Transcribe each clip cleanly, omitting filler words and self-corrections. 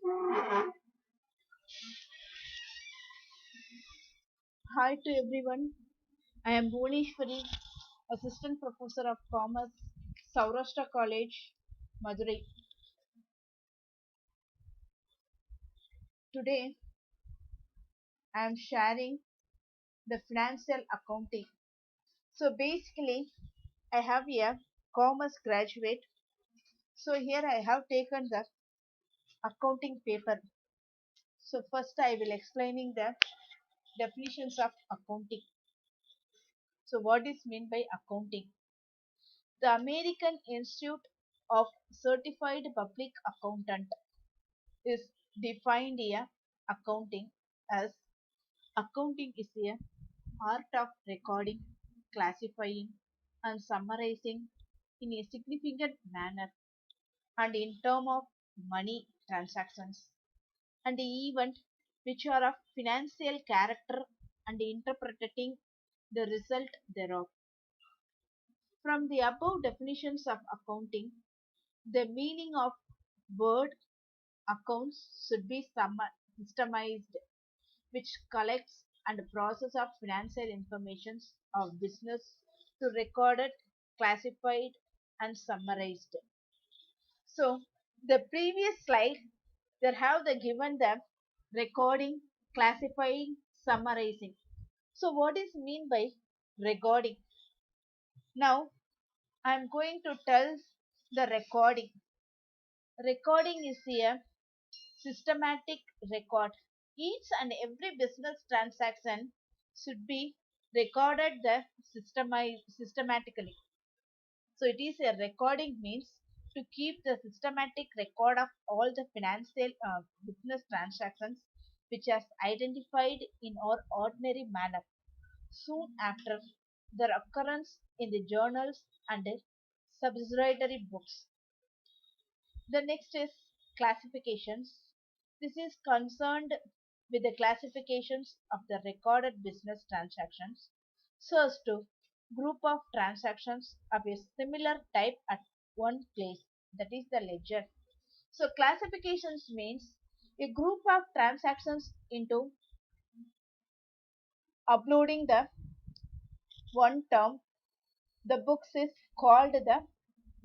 Hi to everyone. I am Bhuvneshwari, Assistant Professor of Commerce, Saurashtra College, Madurai. Today, I am sharing the financial accounting. So basically, I have a commerce graduate. So here I have taken the accounting paper. So first I will explaining the definitions of accounting. So what is meant by accounting? The American Institute of Certified Public Accountant is defined here accounting as accounting is a art of recording, classifying and summarizing in a significant manner and in term of money transactions and the event which are of financial character and interpreting the result thereof. From the above definitions of accounting, the meaning of word accounts should be systemized, which collects and process of financial information of business to recorded, classified, and summarized. So the previous slide, they have the given the recording, classifying, summarizing. So what is mean by recording? Now I am going to tell the recording. Recording is a systematic record. Each and every business transaction should be recorded systematically. So it is a recording means to keep the systematic record of all the financial business transactions which is identified in our ordinary manner soon after their occurrence in the journals and subsidiary books. The next is classifications. This is concerned with the classifications of the recorded business transactions so as to group of transactions of a similar type at one place, that is the ledger. So classifications means a group of transactions into uploading the one term. The books is called the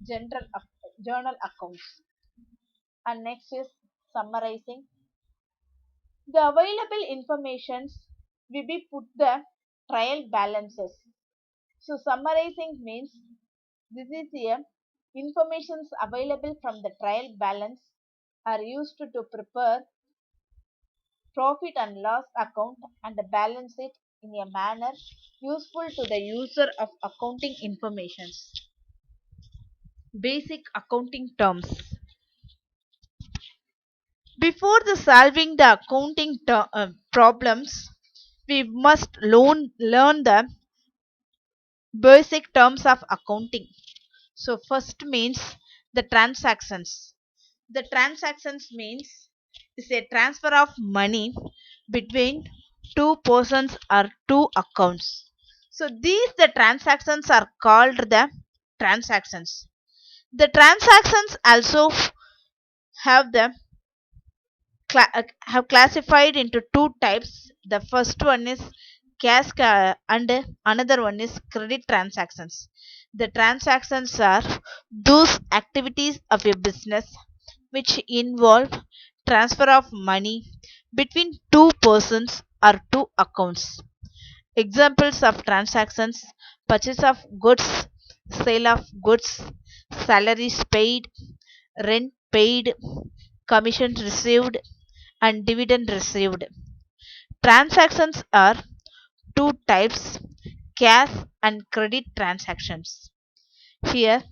journal accounts. And next is summarizing. The available informations will be put the trial balances. So summarizing means this is here informations available from the trial balance are used to prepare profit and loss account and balance it in a manner useful to the user of accounting informations. Basic accounting terms. Before the solving the accounting problems, we must learn the basic terms of accounting. So first means the transactions. The transactions means is a transfer of money between two persons or two accounts. So these the transactions are called the transactions. The transactions also have the have classified into two types. The first one is and another one is credit transactions. The transactions are those activities of a business which involve transfer of money between two persons or two accounts. Examples of transactions: purchase of goods, sale of goods, salaries paid, rent paid, commission received, and dividend received. Transactions are two types: cash and credit transactions. Here,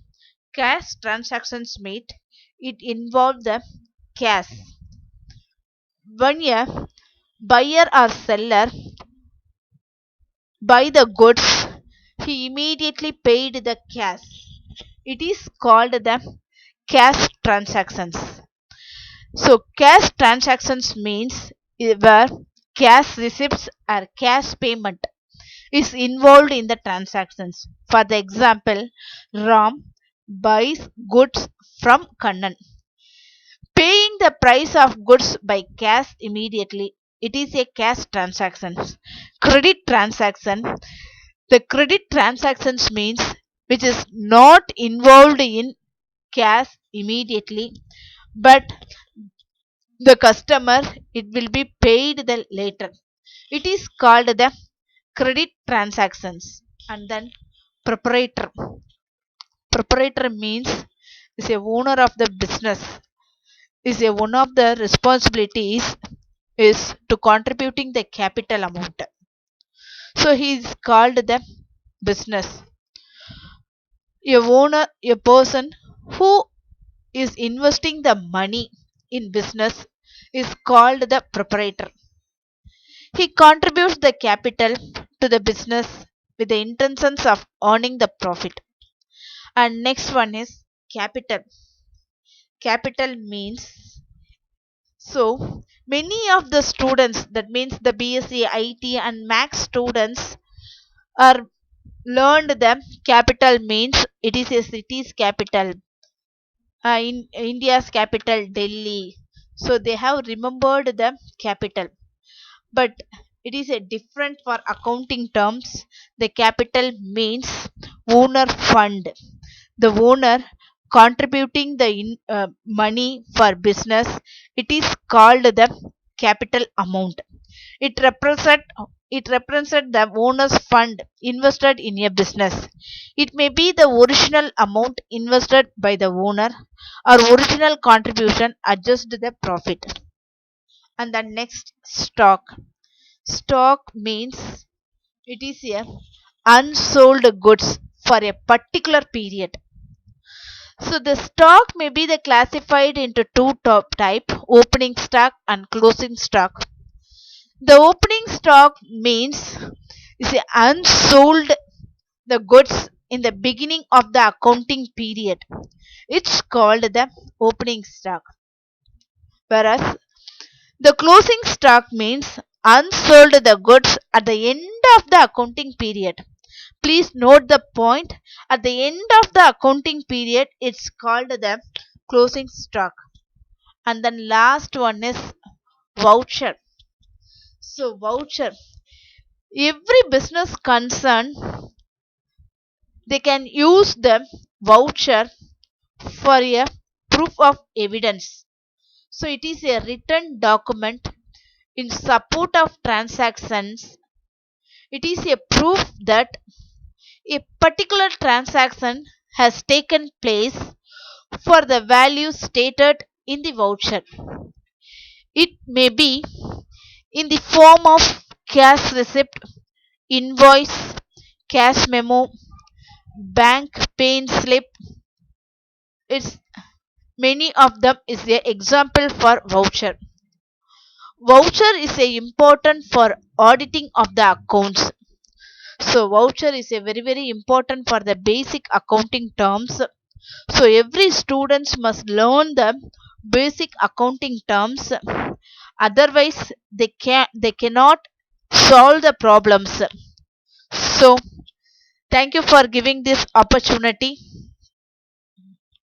cash transactions meet it involve the cash. When a buyer or seller buy the goods, he immediately paid the cash. It is called the cash transactions. So cash transactions means where cash receipts or cash payment is involved in the transactions. For the example, Ram buys goods from Kannan. Paying the price of goods by cash immediately. It is a cash transaction. Credit transaction. The credit transactions means which is not involved in cash immediately, but the customer it will be paid the later. It is called the credit transactions. And then proprietor. Proprietor means is a owner of the business, is a one of the responsibilities is to contributing the capital amount. So he is called the business. A owner, a person who is investing the money in business is called the proprietor. He contributes the capital to the business with the intentions of earning the profit. And next one is capital. Capital means so many of the students, that means the BSc, IT and Max students are learned them capital means it is a city's capital, in India's capital Delhi. So they have remembered the capital, but it is a different for accounting terms. The capital means owner fund, the owner contributing the money for business. It is called the capital amount. It represent the owner's fund invested in a business. It may be the original amount invested by the owner or original contribution adjusted the profit. And the next stock. Stock means it is a unsold goods for a particular period. So the stock may be the classified into two top type, opening stock and closing stock. The opening stock means is a unsold the goods in the beginning of the accounting period. It's called the opening stock. Whereas the closing stock means unsold the goods at the end of the accounting period. Please note the point. At the end of the accounting period, it's called the closing stock. And then last one is voucher. So voucher. Every business concern they can use the voucher for a proof of evidence. So it is a written document in support of transactions. It is a proof that a particular transaction has taken place for the value stated in the voucher. It may be in the form of cash receipt, invoice, cash memo, bank pay slip. It's many of them is a example for voucher. Voucher is a important for auditing of the accounts. So voucher is a very important for the basic accounting terms. So every students must learn the basic accounting terms. Otherwise they cannot solve the problems. So thank you for giving this opportunity.